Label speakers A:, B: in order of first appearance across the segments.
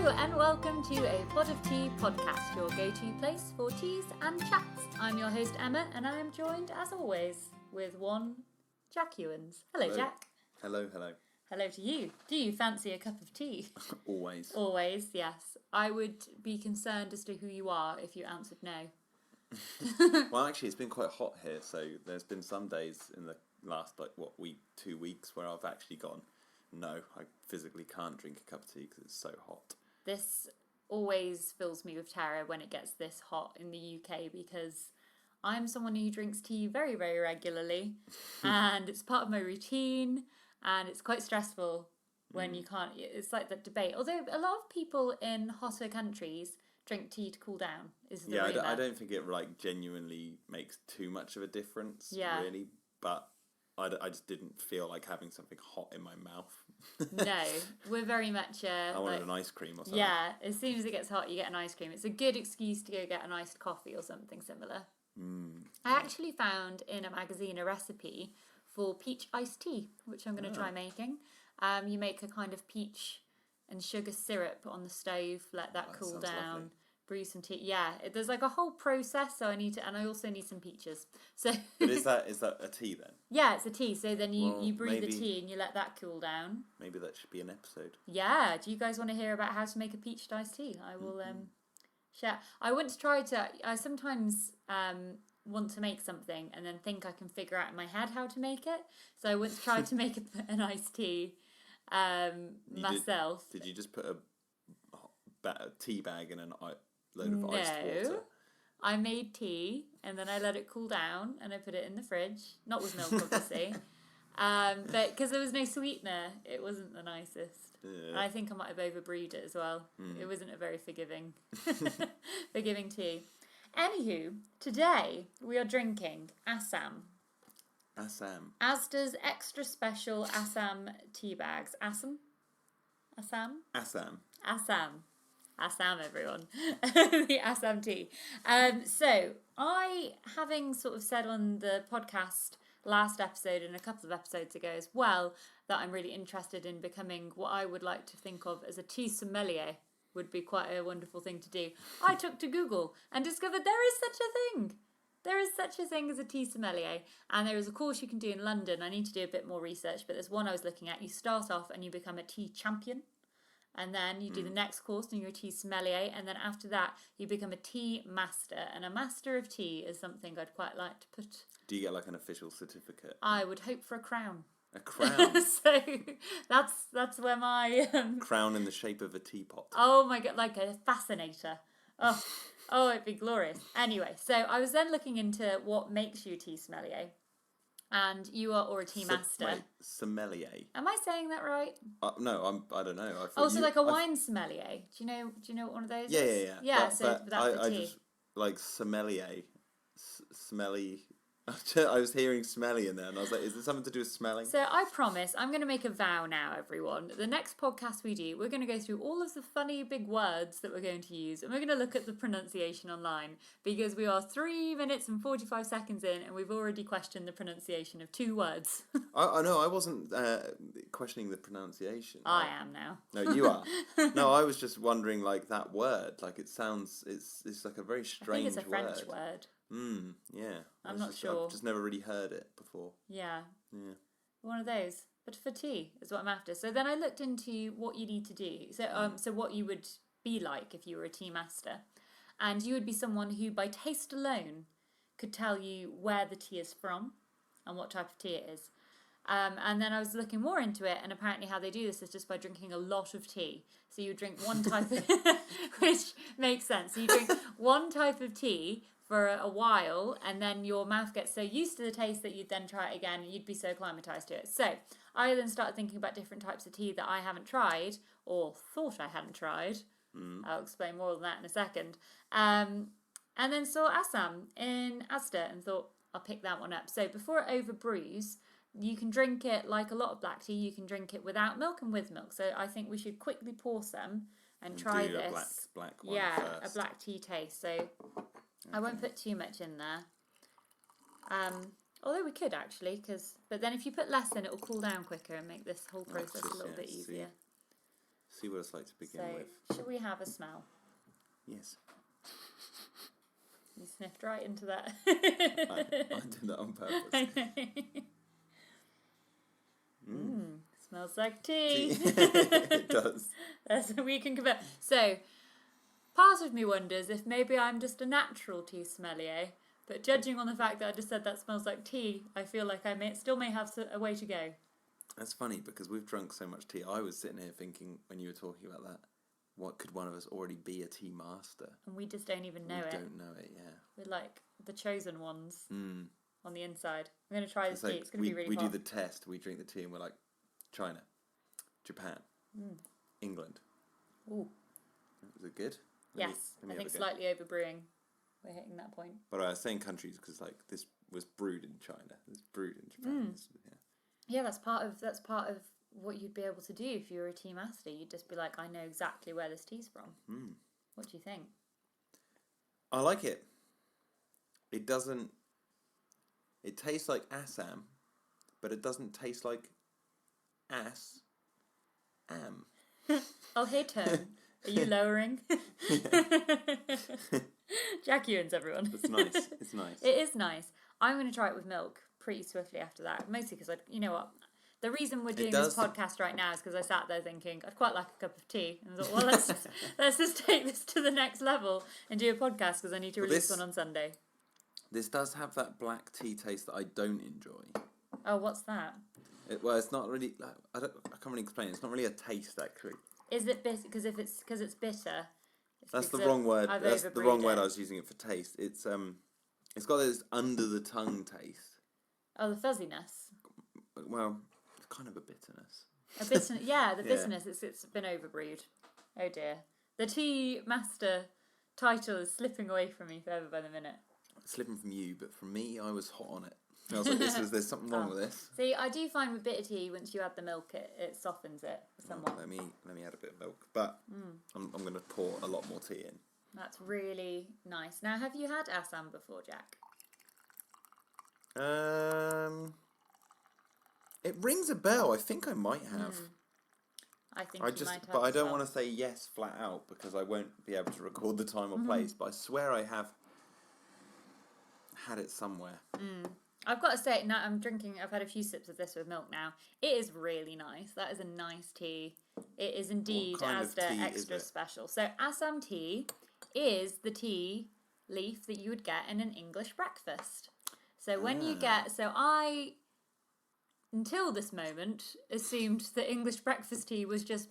A: and welcome to a Pot of Tea podcast, your go-to place for teas and chats. I'm your host Emma, and I am joined, as always, with one Jack Ewins. Hello, Jack.
B: Hello.
A: Hello to you. Do you fancy a cup of tea?
B: Always.
A: Always, yes. I would be concerned as to who you are if you answered no.
B: Well, actually, it's been quite hot here, so there's been some days in the last, 2 weeks where I've actually gone, no, I physically can't drink a cup of tea because it's so hot.
A: This always fills me with terror when it gets this hot in the UK because I'm someone who drinks tea very, very regularly and it's part of my routine and it's quite stressful when you can't. It's like that debate. Although a lot of people in hotter countries drink tea to cool down.
B: I don't think it genuinely makes too much of a difference, really. But I just didn't feel like having something hot in my mouth.
A: No, we're very much...
B: I wanted an ice cream or something.
A: Yeah, as soon as it gets hot, you get an ice cream. It's a good excuse to go get an iced coffee or something similar. I actually found in a magazine a recipe for peach iced tea, which I'm going to try making. You make a kind of peach and sugar syrup on the stove, let that cool down. Lovely. Brew some tea. Yeah, there's like a whole process. So and I also need some peaches. So,
B: but is that a tea then?
A: Yeah, it's a tea. So then you brew the tea and you let that cool down.
B: Maybe that should be an episode.
A: Yeah. Do you guys want to hear about how to make a peach iced tea? I will share. I want to try to. I sometimes want to make something and then think I can figure out in my head how to make it. So I want to try to make an iced tea myself.
B: Did you just put a tea bag in a load of iced water?
A: I made tea and then I let it cool down and I put it in the fridge. Not with milk, obviously. But because there was no sweetener, it wasn't the nicest. Yeah. I think I might have overbrewed it as well. It wasn't a very forgiving tea. Anywho, today we are drinking Assam. Asda's extra special Assam tea bags. Assam, everyone. The Assam tea. So, having sort of said on the podcast last episode and a couple of episodes ago as well, that I'm really interested in becoming what I would like to think of as a tea sommelier. Would be quite a wonderful thing to do. I took to Google and discovered there is such a thing. There is such a thing as a tea sommelier, and there is a course you can do in London. I need to do a bit more research, but there's one I was looking at. You start off and you become a tea champion. And then you do the next course and you're a tea sommelier. And then after that, you become a tea master. And a master of tea is something I'd quite like to put.
B: Do you get like an official certificate?
A: I would hope for a crown.
B: A crown?
A: So that's where my...
B: crown in the shape of a teapot.
A: Oh my God, like a fascinator. Oh, it'd be glorious. Anyway, so I was then looking into what makes you a tea sommelier. And you are, or a tea master.
B: Wait, sommelier.
A: Am I saying that right?
B: No, I don't know.
A: Like a wine sommelier. Do you know what one of those
B: is? Yeah.
A: Yeah, so that's for tea.
B: I just, like, sommelier. Smelly. I was hearing smelly in there, and I was like, is it something to do with smelling?
A: So I promise, I'm going to make a vow now, everyone. The next podcast we do, we're going to go through all of the funny big words that we're going to use, and we're going to look at the pronunciation online, because we are 3 minutes and 45 seconds in, and we've already questioned the pronunciation of 2 words.
B: I know, I wasn't questioning the pronunciation.
A: I am now.
B: No, you are. No, I was just wondering, like, that word, like, it sounds, it's like a very strange word.
A: I think it's a French word.
B: Yeah.
A: I'm not sure.
B: I've just never really heard it before.
A: Yeah. One of those. But for tea is what I'm after. So then I looked into what you need to do. So what you would be like if you were a tea master. And you would be someone who, by taste alone, could tell you where the tea is from and what type of tea it is. And then I was looking more into it, and apparently how they do this is just by drinking a lot of tea. So you drink one type of... which makes sense. So you drink one type of tea for a while, and then your mouth gets so used to the taste that you'd then try it again, and you'd be so acclimatized to it. So I then started thinking about different types of tea that I haven't tried, or thought I hadn't tried. I'll explain more than that in a second. And then saw Assam in Asda and thought, I'll pick that one up. So before it overbrews, you can drink it like a lot of black tea. You can drink it without milk and with milk. So I think we should quickly pour some and try this.
B: Black one first.
A: A black tea taste. So I won't put too much in there. Although we could actually, but then if you put less in, it will cool down quicker and make this whole process a little bit easier.
B: See what it's like to begin
A: So,
B: with.
A: should we have a smell?
B: Yes.
A: You sniffed right into that.
B: I did that on purpose.
A: Smells like tea.
B: It does.
A: That's what we can compare. So, part of me wonders if maybe I'm just a natural tea sommelier, but judging on the fact that I just said that smells like tea, I feel like I still may have a way to go.
B: That's funny because we've drunk so much tea. I was sitting here thinking when you were talking about that, what could one of us already be a tea master?
A: And we just don't even know it.
B: We don't know it, yeah.
A: We're like the chosen ones on the inside. I'm going to try this
B: So
A: tea. It's going to be really
B: we
A: hot.
B: do the test. We drink the tea and we're like, China, Japan, England.
A: Ooh.
B: Is it good?
A: Yes, I think slightly over brewing. We're hitting that point.
B: But I was saying countries because like this was brewed in China. This brewed in Japan.
A: Yeah, that's part of what you'd be able to do if you were a tea master. You'd just be like, I know exactly where this tea's from. What do you think?
B: I like it. It doesn't. It tastes like Assam, but it doesn't taste like am.
A: Oh, hey, Tone. Are you lowering? Jack Ewins, everyone.
B: It's nice. It's nice.
A: It is nice. I'm going to try it with milk pretty swiftly after that. Mostly because, you know what? The reason we're doing this podcast right now is because I sat there thinking, I'd quite like a cup of tea. And I thought, well, let's just take this to the next level and do a podcast because I need to release one on Sunday.
B: This does have that black tea taste that I don't enjoy.
A: Oh, what's that?
B: It's not really... I can't really explain it. It's not really a taste, actually.
A: Is it bitter? Because it's bitter.
B: That's the wrong word. That's the wrong word I was using it for taste. It's got this under the tongue taste.
A: Oh, the fuzziness.
B: Well, it's kind of a bitterness.
A: A bitterness, yeah, the bitterness. It's been overbrewed. Oh dear. The tea master title is slipping away from me forever by the minute.
B: It's slipping from you, but from me, I was hot on it. I was like, there's something wrong with this.
A: See, I do find with bitter tea, once you add the milk, it softens it somewhat.
B: Let me add a bit of milk, but I'm going to pour a lot more tea in.
A: That's really nice. Now, have you had Assam before, Jack?
B: It rings a bell. I think I might have.
A: I think
B: you might have. But I don't want to say yes flat out because I won't be able to record the time or place. But I swear I have had it somewhere.
A: I've got to say, now I've had a few sips of this with milk now. It is really nice. That is a nice tea. It is indeed Asda extra special. So Assam tea is the tea leaf that you would get in an English breakfast. So when you get, I, until this moment, assumed that English breakfast tea was just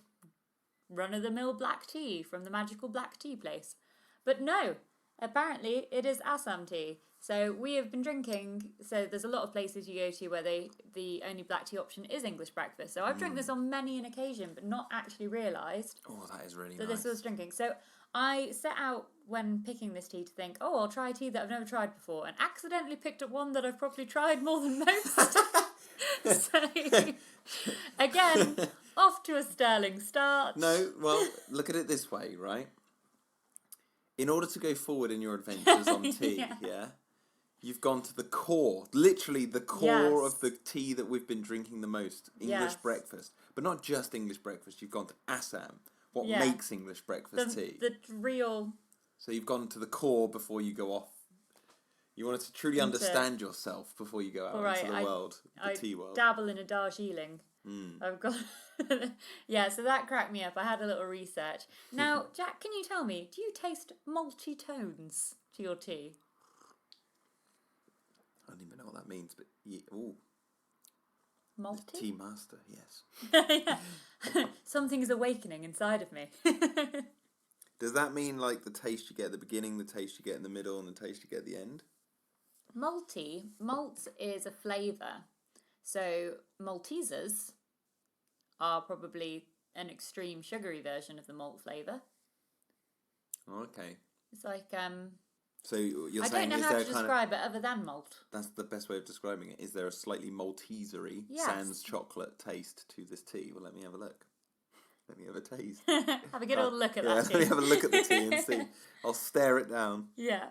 A: run-of-the-mill black tea from the magical black tea place. But no, apparently it is Assam tea. So we have been drinking, so there's a lot of places you go to where the only black tea option is English breakfast. So I've drank this on many an occasion, but not actually realised
B: that is really
A: that
B: nice.
A: this was drinking. So I set out when picking this tea to think, I'll try a tea that I've never tried before, and accidentally picked up one that I've probably tried more than most. So, again, off to a sterling start.
B: No, well, look at it this way, right? In order to go forward in your adventures on tea, you've gone to the core, literally the core of the tea that we've been drinking the most, English breakfast. But not just English breakfast, you've gone to Assam. What makes English breakfast tea?
A: The real...
B: So you've gone to the core before you go off. You wanted to truly understand yourself before you go out into the world, the tea world.
A: I dabble in a Darjeeling. I've got... so that cracked me up. I had a little research. Now, Jack, can you tell me, do you taste malty tones to your tea?
B: I don't even know what that means, but ooh.
A: Malty?
B: The tea master, yes.
A: Something is awakening inside of me.
B: Does that mean like the taste you get at the beginning, the taste you get in the middle, and the taste you get at the end?
A: Malty. Malt is a flavour. So Maltesers are probably an extreme sugary version of the malt flavour.
B: Oh, okay.
A: It's like
B: So you're
A: I
B: saying
A: don't know how to describe it other than malt.
B: That's the best way of describing it. Is there a slightly Maltesery, sans chocolate taste to this tea? Well, let me have a look. Let me have a taste.
A: Have a good old look at that tea.
B: Let me have a look at the tea and see. I'll stare it down.
A: Yeah.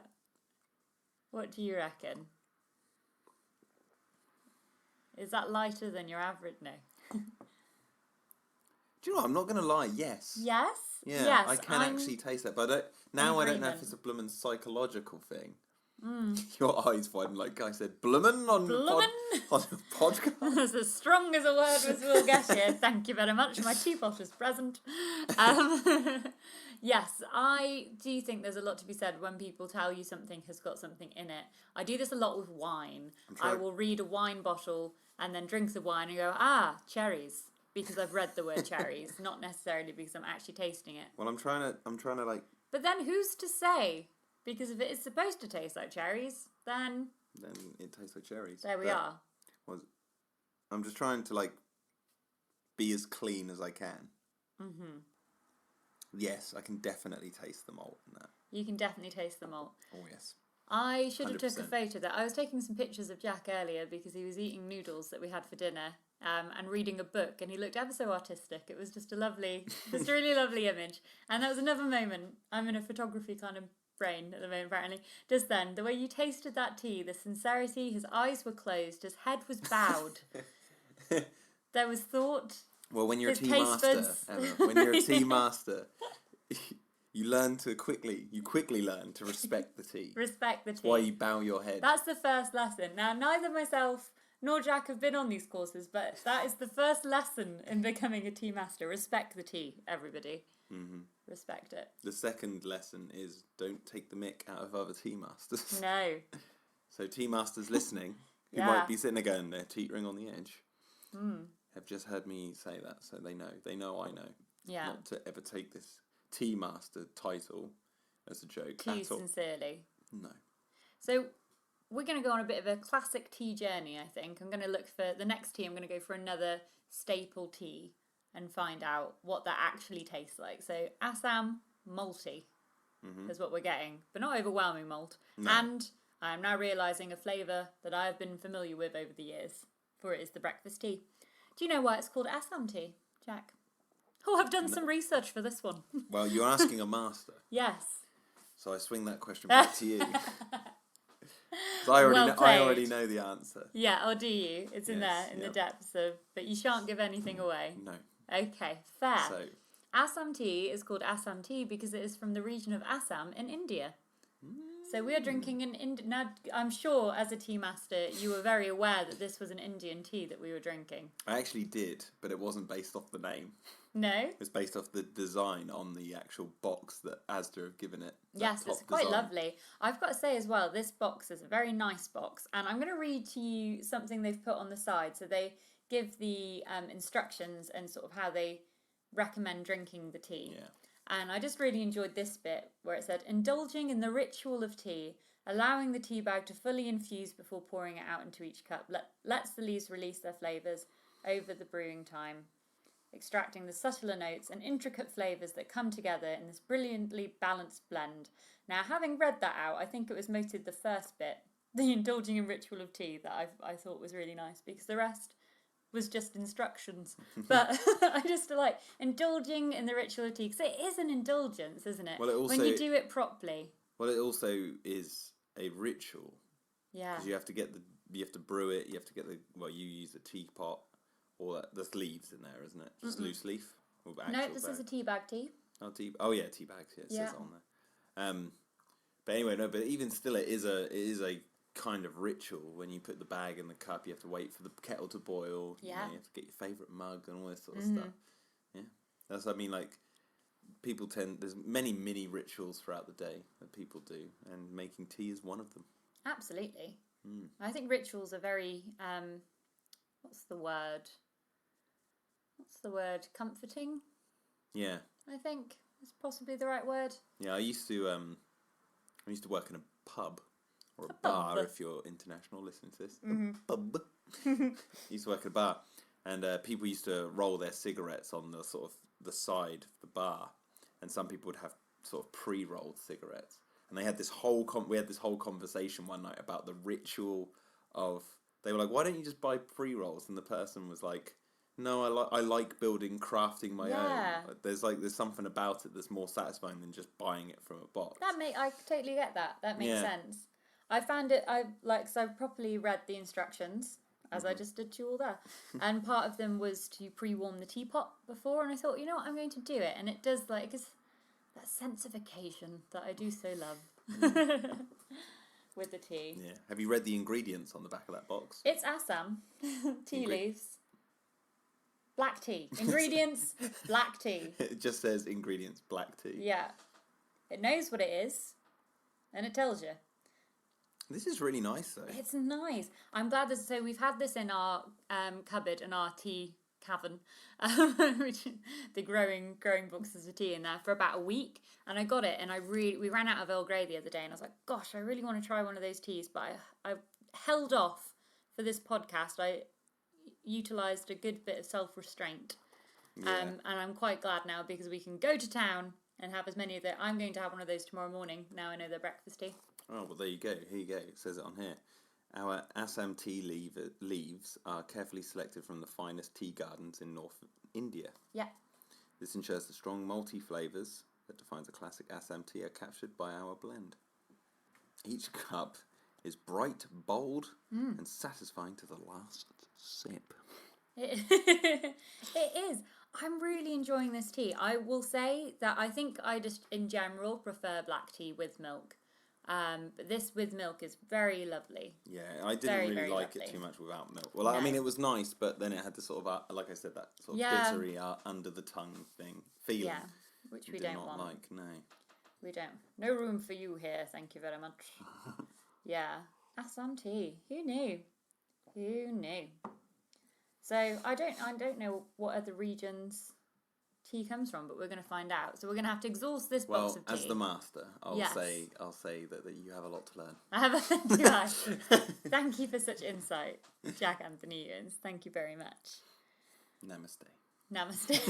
A: What do you reckon? Is that lighter than your average? No.
B: Do you know what? I'm not going to lie, yes.
A: Yes?
B: Yeah,
A: yes,
B: I can actually taste that. But I don't know if it's a bloomin' psychological thing. Your eyes widen like I said, bloomin' on
A: Bloomin'?
B: on a podcast.
A: That's as strong as a word as we'll get here. Thank you very much. My teapot is present. Yes, I do think there's a lot to be said when people tell you something has got something in it. I do this a lot with wine. I will read a wine bottle and then drink the wine and go, cherries. Because I've read the word cherries, not necessarily because I'm actually tasting it.
B: Well, I'm trying to like...
A: But then who's to say? Because if it is supposed to taste like cherries, then
B: it tastes like cherries.
A: There we are.
B: I'm just trying to, like, be as clean as I can. Mm-hmm. Yes, I can definitely taste the malt in that.
A: You can definitely taste the malt.
B: Oh, yes.
A: I should have
B: 100%.
A: took a photo of that. I was taking some pictures of Jack earlier because he was eating noodles that we had for dinner and reading a book, and he looked ever so artistic. It was just a really lovely image. And that was another moment. I'm in a photography kind of brain at the moment, apparently. Just then, the way you tasted that tea, the sincerity, his eyes were closed, his head was bowed. There was thought.
B: Well, when you're a tea master, Emma, when you're a tea master, you quickly learn to respect the tea.
A: Respect the tea.
B: That's why you bow your head.
A: That's the first lesson. Now, neither myself nor Jack have been on these courses, but that is the first lesson in becoming a tea master. Respect the tea, everybody. Mm-hmm. Respect it.
B: The second lesson is don't take the mick out of other tea masters.
A: No.
B: So tea masters listening, who might be sitting there going, they're teetering on the edge, have just heard me say that, so they know. They know I know.
A: Yeah.
B: Not to ever take this tea master title as a joke
A: Too
B: at all.
A: sincerely.
B: No.
A: So we're going to go on a bit of a classic tea journey, I think. I'm going to look for the next tea. I'm going to go for another staple tea and find out what that actually tastes like. So Assam malty is what we're getting, but not overwhelming malt.
B: No.
A: And I'm now realising a flavour that I have been familiar with over the years, for it is the breakfast tea. Do you know why it's called Assam tea, Jack? Oh, I've done some research for this one.
B: Well, you're asking a master.
A: Yes.
B: So I swing that question back to you. So I already know the answer.
A: Yeah, or do you? It's in there, in the depths of... But you shan't give anything away.
B: No.
A: Okay, fair.
B: So,
A: Assam tea is called Assam tea because it is from the region of Assam in India. So we are drinking an Indian... Now, I'm sure as a tea master, you were very aware that this was an Indian tea that we were drinking.
B: I actually did, but it wasn't based off the name.
A: No?
B: It's based off the design on the actual box that Asda have given it.
A: Yes, it's quite lovely. I've got to say as well, this box is a very nice box. And I'm going to read to you something they've put on the side. So they give the instructions and sort of how they recommend drinking the tea.
B: Yeah.
A: And I just really enjoyed this bit where it said, indulging in the ritual of tea, allowing the tea bag to fully infuse before pouring it out into each cup, lets the leaves release their flavours over the brewing time, extracting the subtler notes and intricate flavours that come together in this brilliantly balanced blend. Now, having read that out, I think it was mostly the first bit, the indulging in ritual of tea, that I thought was really nice, because the rest was just instructions. But I just like indulging in the ritual of tea, because it is an indulgence, isn't it?
B: Well, it also,
A: when you do it properly.
B: Well, it also is a ritual.
A: Yeah.
B: Because you have to brew it, you have to get you use a teapot, or there's leaves in there, isn't it? Just loose leaf?
A: No, this is a tea bag tea.
B: Oh yeah, tea bags, yeah, it says it on there. But anyway, no, but even still it is a kind of ritual. When you put the bag in the cup, you have to wait for the kettle to boil.
A: Yeah.
B: You have to get your favourite mug and all this sort of stuff. Yeah. That's, I mean, like, there's many mini rituals throughout the day that people do, and making tea is one of them.
A: Absolutely. I think rituals are very, what's the word? Comforting?
B: Yeah.
A: I think is possibly the right word.
B: Yeah, I used to work in a pub. Or a bar, if you're international listening to this. A pub. Used to work at a bar. And people used to roll their cigarettes on the sort of the side of the bar. And some people would have sort of pre-rolled cigarettes. And they had this whole conversation one night about the ritual of... They were like, why don't you just buy pre-rolls? And the person was like, no, I like crafting my own. There's something about it that's more satisfying than just buying it from a box.
A: I totally get that. That makes sense. I found it, so I've properly read the instructions. as I just did to you all there. And part of them was to pre-warm the teapot before, and I thought, you know what, I'm going to do it. And it does, like, it's that sense of occasion that I do so love with the tea.
B: Yeah. Have you read the ingredients on the back of that box?
A: It's Assam tea leaves. Black tea. Ingredients, black tea.
B: It just says ingredients, black tea.
A: Yeah. It knows what it is, and it tells you.
B: This is really nice, though.
A: It's nice. I'm glad that, so we've had this in our cupboard and our tea cavern, which the growing boxes of tea in there for about a week, and I got it, and we ran out of Earl Grey the other day, and I was like, gosh, I really want to try one of those teas, but I held off for this podcast. I utilised a good bit of self-restraint, and I'm quite glad now because we can go to town and have as many of them. I'm going to have one of those tomorrow morning. Now I know they're breakfast tea.
B: Oh, well, there you go. Here you go. It says it on here. Our Assam tea leaves are carefully selected from the finest tea gardens in North India.
A: Yeah.
B: This ensures the strong malty flavours that defines a classic Assam tea are captured by our blend. Each cup is bright, bold, and satisfying to the last sip.
A: It is. I'm really enjoying this tea. I will say that I think I just, in general, prefer black tea with milk. But this with milk is very lovely.
B: Yeah, I didn't really like it too much without milk. Well, no. I mean, it was nice, but then it had this sort of, like I said, that sort of bittery under the tongue feeling.
A: Yeah, which we don't want.
B: Like, no.
A: We don't. No room for you here, thank you very much. Yeah, Assam tea. Who knew? Who knew? So I don't know what other regions tea comes from, but we're going to find out. So we're going to have to exhaust this box of tea.
B: Well, as the master, I'll say that you have a lot to learn.
A: I have a do I? Thank you for such insight, Jack Anthony Ewins. Thank you very much.
B: Namaste.
A: Namaste.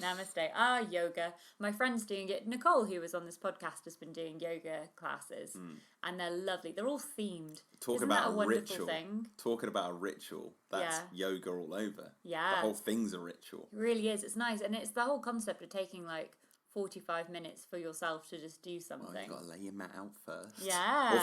A: Namaste. Yoga. My friend's doing it. Nicole, who was on this podcast, has been doing yoga classes, and they're lovely. They're all themed. Isn't that a wonderful
B: ritual.
A: Thing?
B: Talking about a ritual, that's yoga all over.
A: Yeah.
B: The whole thing's a ritual.
A: It really is. It's nice, and it's the whole concept of taking like 45 minutes for yourself to just do something.
B: Well, you've got to lay your mat out first.
A: Yeah.
B: Or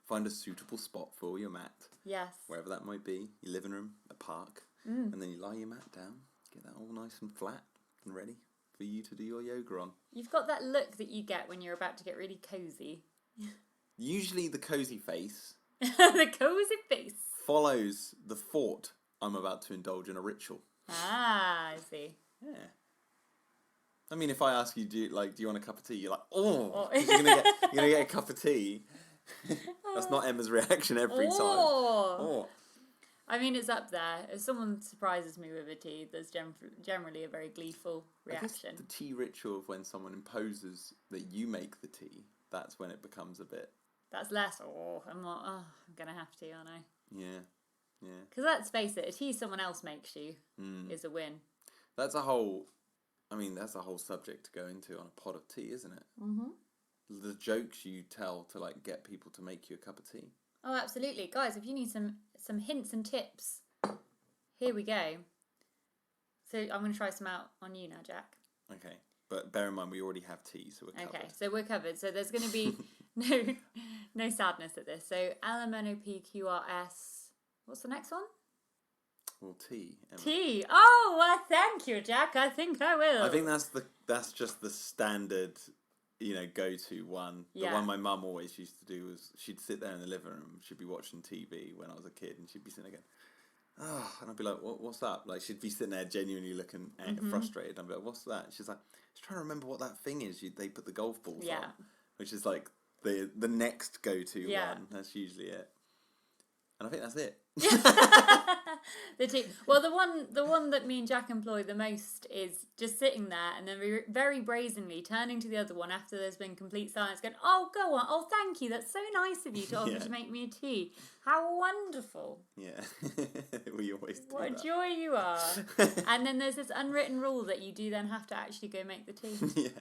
B: find a suitable spot for your mat.
A: Yes.
B: Wherever that might be, your living room, a park, and then you lie your mat down, get that all nice and flat and ready for you to do your yoga on.
A: You've got that look that you get when you're about to get really cozy.
B: Usually the cozy face
A: the cozy face
B: follows the thought I'm about to indulge in a ritual.
A: I see.
B: Yeah. I mean, if I ask you, do you want a cup of tea? You're like, oh. You're gonna get a cup of tea. That's not Emma's reaction every time. Oh.
A: I mean, it's up there. If someone surprises me with a tea, there's generally a very gleeful reaction.
B: I guess the tea ritual of when someone imposes that you make the tea, that's when it becomes a bit...
A: That's less, I'm going to have to, aren't I?
B: Yeah.
A: Because let's face it, a tea someone else makes you is a win.
B: That's a whole subject to go into on a pot of tea, isn't it? Mm-hmm. The jokes you tell to, like, get people to make you a cup of tea.
A: Oh, absolutely. Guys, if you need some hints and tips, here we go. So I'm going to try some out on you now, Jack. Okay.
B: But bear in mind, we already have tea, so we're covered.
A: Okay, so we're covered. So there's going to be no sadness at this. So LMNOPQRS. What's the next one?
B: Well, tea. Emma.
A: Tea. Oh, well, thank you, Jack. I think I will.
B: I think that's just the standard... go-to one. The one my mum always used to do was she'd sit there in the living room, she'd be watching TV when I was a kid, and she'd be sitting there going, and I'd be like, what's that? Like, she'd be sitting there genuinely looking frustrated. I'd be like, what's that? And she's like, just trying to remember what that thing is they put the golf balls on, which is like the next go-to one. That's usually it. And I think that's it.
A: The tea. Well, the one that me and Jack employ the most is just sitting there and then very brazenly turning to the other one after there's been complete silence, going, "Oh, go on. Oh, thank you. That's so nice of you to offer to make me a tea. How wonderful."
B: Yeah, we always do
A: What
B: that.
A: a joy you are. And then there's this unwritten rule that you do then have to actually go make the tea.
B: Yeah.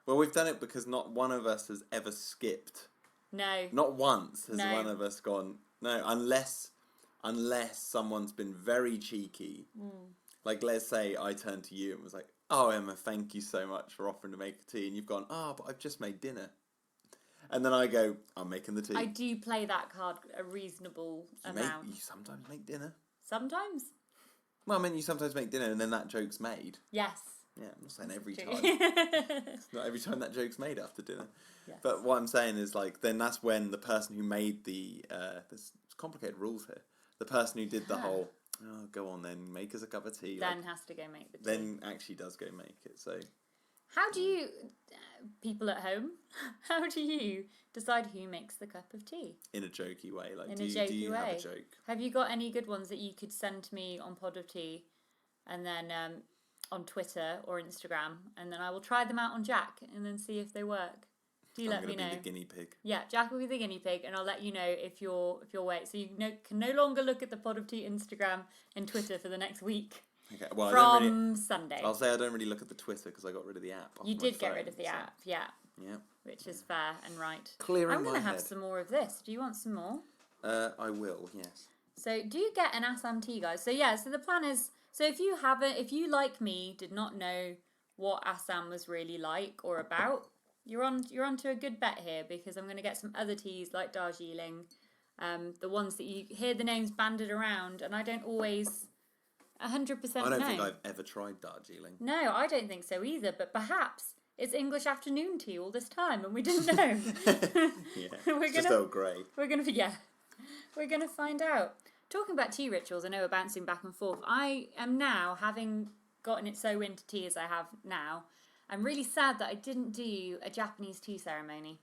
B: Well, we've done it because not one of us has ever skipped.
A: No.
B: Not once has one of us gone, no, unless someone's been very cheeky. Like, let's say I turned to you and was like, "Oh, Emma, thank you so much for offering to make a tea." And you've gone, "Oh, but I've just made dinner." And then I go, I'm making the tea.
A: I do play that card a reasonable amount.
B: You sometimes make dinner.
A: Sometimes?
B: Well, I mean, you sometimes make dinner and then that joke's made.
A: Yes.
B: Yeah, I'm not saying every time. It's not every time that joke's made after dinner.
A: Yes.
B: But what I'm saying is, like, then that's when the person who made the... there's complicated rules here. The person who did the whole, oh, go on then, make us a cup of tea.
A: Then has to go make the tea.
B: Then actually does go make it, so...
A: How do you, people at home, how do you decide who makes the cup of tea?
B: In a jokey way. Like,
A: Do you
B: have
A: way.
B: a joke?
A: Have you got any good ones that you could send to me on Pod of Tea and then on Twitter or Instagram, and then I will try them out on Jack and then see if they work? Do you let me know?
B: I'm going to be the guinea pig.
A: Yeah, Jack will be the guinea pig, and I'll let you know if you're wait. So you can no longer look at the Pod of Tea Instagram and Twitter for the next week.
B: Okay. Well,
A: from Sunday.
B: I'll say I don't really look at the Twitter because I got rid of the app.
A: You did get rid of the app, yeah.
B: Yeah.
A: Which is fair and right.
B: Clearing
A: I'm going to have
B: head.
A: some more of this. Do you want some more?
B: I will, yes.
A: So, do you get an Assam tea, guys? So, yeah, so the plan is... So, if you, like me, did not know what Assam was really like or about, you're on to a good bet here, because I'm going to get some other teas like Darjeeling, the ones that you hear the names banded around, and I don't always 100% know.
B: I don't think I've ever tried Darjeeling.
A: No, I don't think so either, but perhaps it's English afternoon tea all this time, and we didn't know.
B: Yeah, it's just Earl Grey.
A: We're gonna find out. Talking about tea rituals, I know we're bouncing back and forth. I am now, having gotten it so into tea as I have now, I'm really sad that I didn't do a Japanese tea ceremony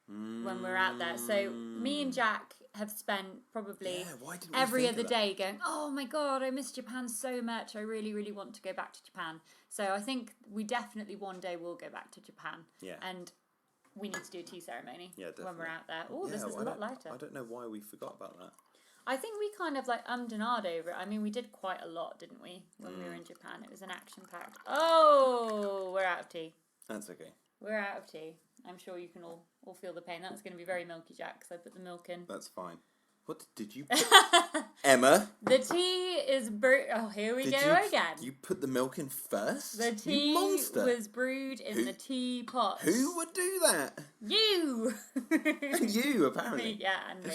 A: when we were out there. So me and Jack have spent probably every other day going, oh my god, I miss Japan so much. I really, really want to go back to Japan. So I think we definitely one day will go back to Japan.
B: Yeah.
A: And we need to do a tea ceremony when we're out there. Oh,
B: yeah,
A: this is a lot lighter.
B: I don't know why we forgot about that.
A: I think we kind of like ummed and ahed over it. I mean, we did quite a lot, didn't we, when we were in Japan? It was an action-packed... Oh, we're out of tea.
B: That's okay.
A: We're out of tea. I'm sure you can all feel the pain. That's going to be very milky, Jack, because I put the milk in.
B: That's fine. What did you put? Emma?
A: The tea is brewed... Oh, here we go again.
B: You put the milk in first?
A: The tea was brewed in the teapot.
B: Who would do that?
A: You!
B: And you, apparently.
A: Yeah, and me.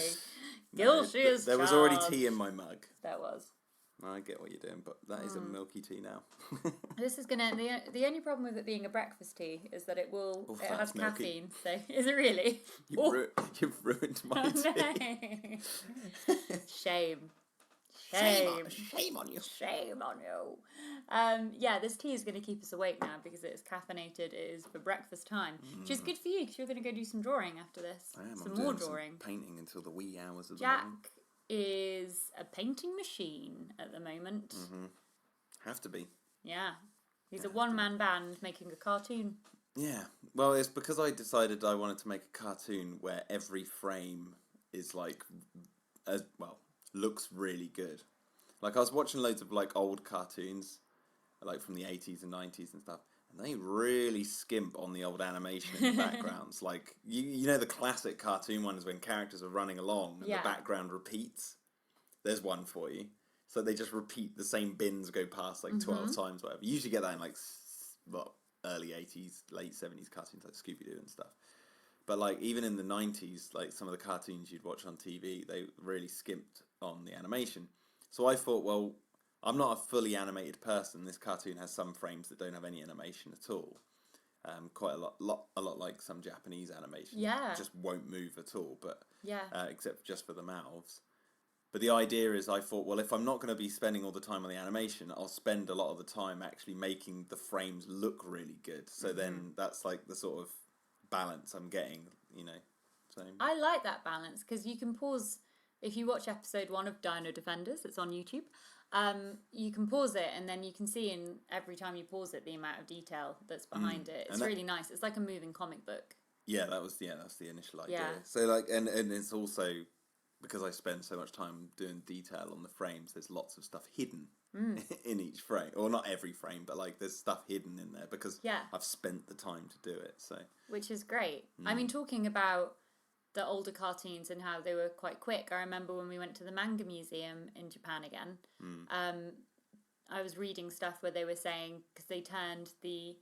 A: Guilty as
B: There was already tea in my mug.
A: There was.
B: I get what you're doing, but that is a milky tea now.
A: This is gonna. The only problem with it being a breakfast tea is that it has
B: milky.
A: caffeine. So is it really?
B: You've ruined my tea.
A: No. Shame on you. Shame on you. Yeah, this tea is going to keep us awake now because it is caffeinated. It is for breakfast time, which is good for you because you're going to go do some drawing after this.
B: I am.
A: Some
B: I'm
A: more
B: doing
A: drawing.
B: Some painting until the wee hours of the
A: Jack
B: morning.
A: is a painting machine at the moment.
B: Have to be.
A: Yeah. He's a one-man band making a cartoon.
B: Yeah. Well, it's because I decided I wanted to make a cartoon where every frame is like, looks really good. Like, I was watching loads of like old cartoons, like from the 80s and 90s and stuff, and they really skimp on the old animation in the backgrounds. Like, you know the classic cartoon ones when characters are running along and the background repeats? There's one for you. So they just repeat the same bins go past like 12 times, whatever. You usually get that in like, early 80s, late 70s cartoons like Scooby-Doo and stuff. But like, even in the 90s, like some of the cartoons you'd watch on TV, they really skimped on the animation. So I thought, well, I'm not a fully animated person. This cartoon has some frames that don't have any animation at all. Quite a lot like some Japanese animation.
A: Yeah.
B: It just won't move at all, but
A: yeah.
B: Except just for the mouths. But the idea is, I thought, well, if I'm not going to be spending all the time on the animation, I'll spend a lot of the time actually making the frames look really good. So then that's like the sort of balance I'm getting, you know. So
A: I like that balance because you can pause. If you watch episode 1 of Dino Defenders, it's on YouTube, you can pause it and then you can see in every time you pause it the amount of detail that's behind it. It's really nice. It's like a moving comic book. Yeah,
B: that's the initial idea.
A: Yeah.
B: So like, and it's also, because I spend so much time doing detail on the frames, there's lots of stuff hidden in each frame. Or not every frame, but like there's stuff hidden in there because I've spent the time to do it. So
A: which is great. I mean, talking about the older cartoons and how they were quite quick. I remember when we went to the manga museum in Japan again, I was reading stuff where they were saying, because they turned the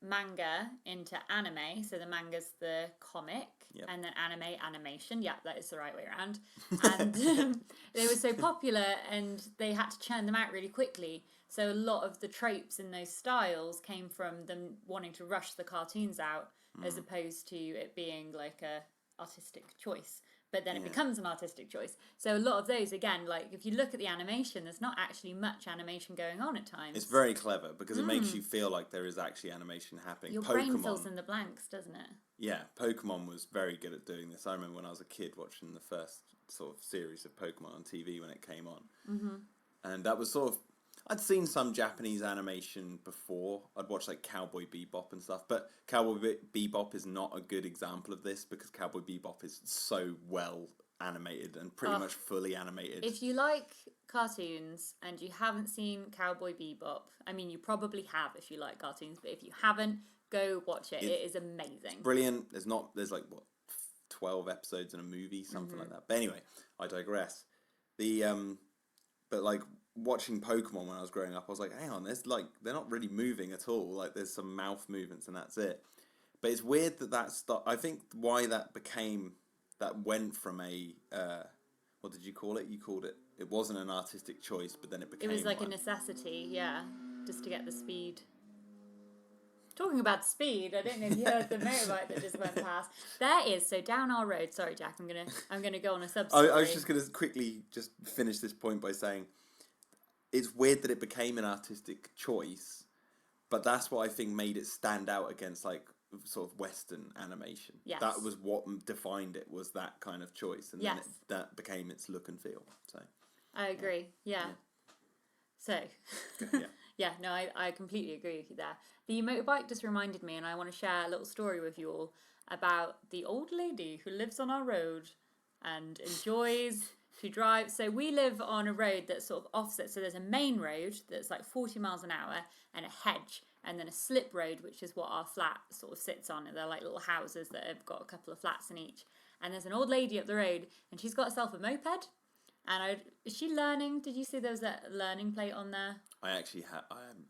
A: manga into anime. So the manga's the comic, and then anime, animation. Yeah, that is the right way around. And they were so popular, and they had to churn them out really quickly. So a lot of the tropes in those styles came from them wanting to rush the cartoons out, as opposed to it being like a artistic choice. But then it becomes an artistic choice. So a lot of those, again, like if you look at the animation, there's not actually much animation going on at times.
B: It's very clever because it makes you feel like there is actually animation happening.
A: Your brain fills in the blanks, doesn't it?
B: Yeah, Pokemon was very good at doing this. I remember when I was a kid watching the first sort of series of Pokemon on TV when it came on. And that was sort of... I'd seen some Japanese animation before. I'd watched like Cowboy Bebop and stuff, but Cowboy Bebop is not a good example of this because Cowboy Bebop is so well animated and pretty much fully animated.
A: If you like cartoons and you haven't seen Cowboy Bebop, I mean, you probably have if you like cartoons, but if you haven't, go watch it. It is amazing. It's
B: brilliant. There's like, what, 12 episodes in a movie, something like that. But anyway, I digress. But like... watching Pokemon when I was growing up, I was like, hang on, they're not really moving at all. Like, there's some mouth movements and that's it. But it's weird I think why that went from a, what did you call it? You called it wasn't an artistic choice, but then it became
A: It was like
B: one.
A: A necessity, yeah, just to get the speed. Talking about speed, I don't know if you heard the motorbike that just went past. There is, so down our road, sorry Jack, I'm gonna go on a sub-story.
B: I was just going to quickly just finish this point by saying, it's weird that it became an artistic choice, but that's what I think made it stand out against like sort of Western animation.
A: Yes.
B: That was what defined it, was that kind of choice, and then that became its look and feel. So
A: I agree. Yeah. So
B: yeah.
A: no, I completely agree with you there. The motorbike just reminded me, and I want to share a little story with you all about the old lady who lives on our road and enjoys to drive. So we live on a road that's sort of offset. So there's a main road that's like 40 miles an hour and a hedge, and then a slip road, which is what our flat sort of sits on. And they're like little houses that have got a couple of flats in each. And there's an old lady up the road, and she's got herself a moped. And is she learning? Did you see there was a learning plate on there?
B: I actually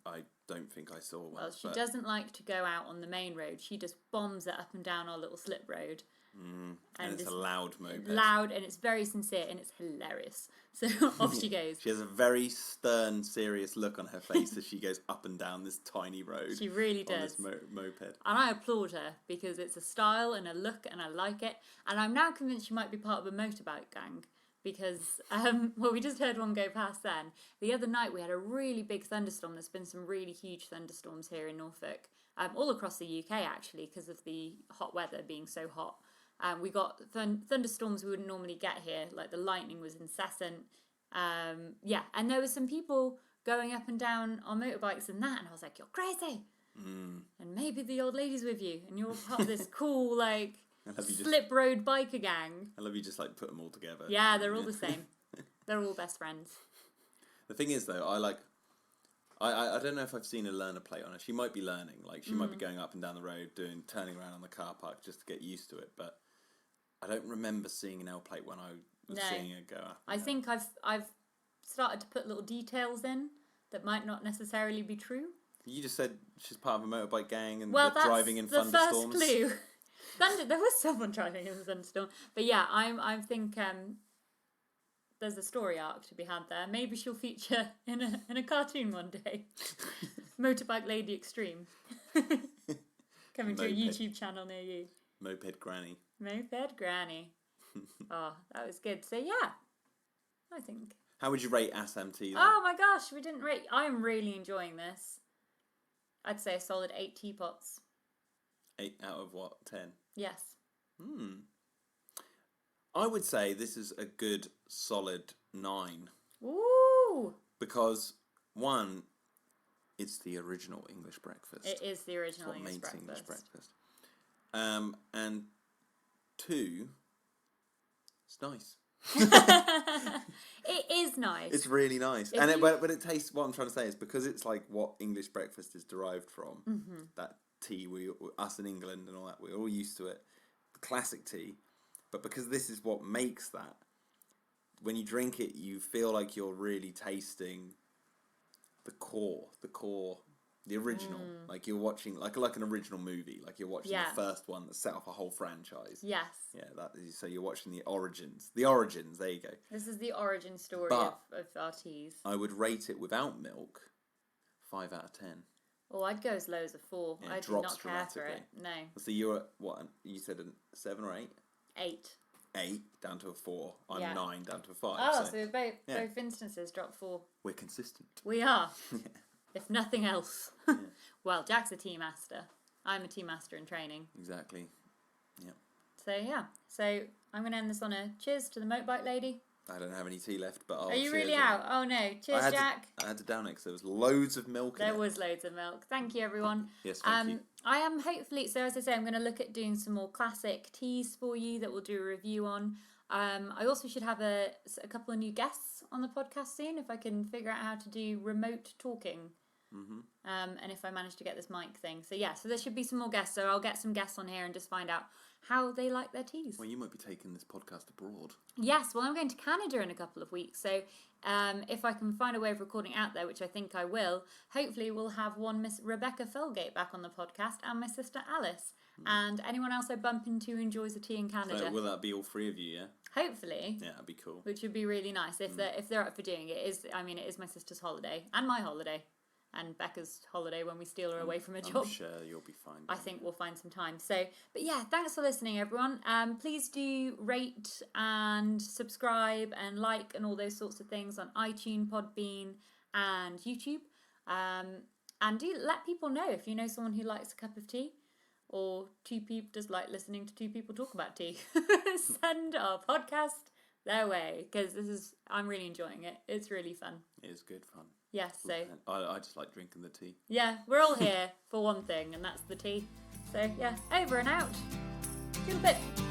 B: I don't think I saw one.
A: Well, she doesn't like to go out on the main road. She just bombs it up and down our little slip road.
B: And it's a loud moped.
A: Loud, and it's very sincere, and it's hilarious. So off she goes.
B: She has a very stern, serious look on her face as she goes up and down this tiny road.
A: She really does.
B: On this moped.
A: And I applaud her, because it's a style and a look, and I like it. And I'm now convinced she might be part of a motorbike gang. Because, we just heard one go past then. The other night we had a really big thunderstorm. There's been some really huge thunderstorms here in Norfolk. All across the UK, actually, because of the hot weather being so hot. We got thunderstorms we wouldn't normally get here. Like, the lightning was incessant. And there were some people going up and down on motorbikes and that. And I was like, you're crazy. And maybe the old lady's with you. And you're part of this cool, like... slip road biker gang.
B: I love you just like put them all together.
A: Yeah, they're all the same. They're all best friends.
B: The thing is though, I don't know if I've seen a learner plate on her. She might be learning, like she might be going up and down the road turning around on the car park just to get used to it, but I don't remember seeing an L plate when I was seeing her go up.
A: I think I've started to put little details in that might not necessarily be true.
B: You just said she's part of a motorbike gang and they're driving in thunderstorms.
A: First clue. There was someone driving in a thunderstorm, but yeah, I think there's a story arc to be had there. Maybe she'll feature in a cartoon one day. Motorbike Lady Extreme, coming to a YouTube channel near you.
B: Moped Granny.
A: Moped Granny. Oh, that was good. So yeah, I think.
B: How would you rate Assam Tea then?
A: Oh my gosh, we didn't rate. I'm really enjoying this. I'd say a solid 8 teapots.
B: 8 out of what? 10?
A: Yes.
B: I would say this is a good solid 9.
A: Ooh!
B: Because, one, it's the original English breakfast.
A: It is the original
B: English breakfast.
A: English breakfast.
B: And 2, it's nice.
A: It is nice.
B: It's really nice. But it tastes, what I'm trying to say is because it's like what English breakfast is derived from, that tea, us in England and all that, we're all used to it, the classic tea, but because this is what makes that, when you drink it, you feel like you're really tasting the core The original. Like you're watching, like an original movie. Like you're watching the first one that set off a whole franchise.
A: Yes.
B: Yeah, so you're watching the origins. The origins, there you go.
A: This is the origin story of our teas.
B: I would rate it without milk 5 out of 10.
A: Oh, I'd go as low as a 4.
B: Yeah,
A: I do not care for it. No.
B: So you're at, what, you said a 7 or 8?
A: 8.
B: 8 down to a 4. I'm 9 down to a 5.
A: Oh, so both instances drop 4.
B: We're consistent.
A: We are. If nothing else. Well, Jack's a tea master. I'm a tea master in training.
B: Exactly. Yeah.
A: So, yeah. So, I'm going to end this on a cheers to the motorbike lady.
B: I don't have any tea left, but I'll
A: Are you really out? Oh, no. Cheers, Jack.
B: I had to down it because there was loads of milk in it.
A: There was loads of milk. Thank you, everyone.
B: Yes, thank you.
A: I am hopefully, so as I say, I'm going to look at doing some more classic teas for you that we'll do a review on. I also should have a couple of new guests on the podcast soon if I can figure out how to do remote talking. And if I manage to get this mic thing. So yeah, so there should be some more guests. So I'll get some guests on here and just find out how they like their teas.
B: Well, you might be taking this podcast abroad.
A: Yes, well, I'm going to Canada in a couple of weeks. So if I can find a way of recording out there, which I think I will, hopefully we'll have one Miss Rebecca Felgate back on the podcast and my sister Alice. And anyone else I bump into who enjoys a tea in Canada.
B: So will that be all 3 of you, yeah?
A: Hopefully.
B: Yeah, that'd be cool.
A: Which would be really nice if they're up for doing it. It is my sister's holiday and my holiday. And Becca's holiday when we steal her away from her job.
B: I'm sure you'll be fine.
A: I think we'll find some time. So, but yeah, thanks for listening, everyone. Please do rate and subscribe and like and all those sorts of things on iTunes, Podbean, and YouTube. And do let people know if you know someone who likes a cup of tea or two people just like listening to two people talk about tea. Send our podcast their way because I'm really enjoying it. It's really fun.
B: It is good fun.
A: Yes, so
B: I just like drinking the tea.
A: Yeah, we're all here for one thing, and that's the tea. So yeah, over and out. See you in a bit.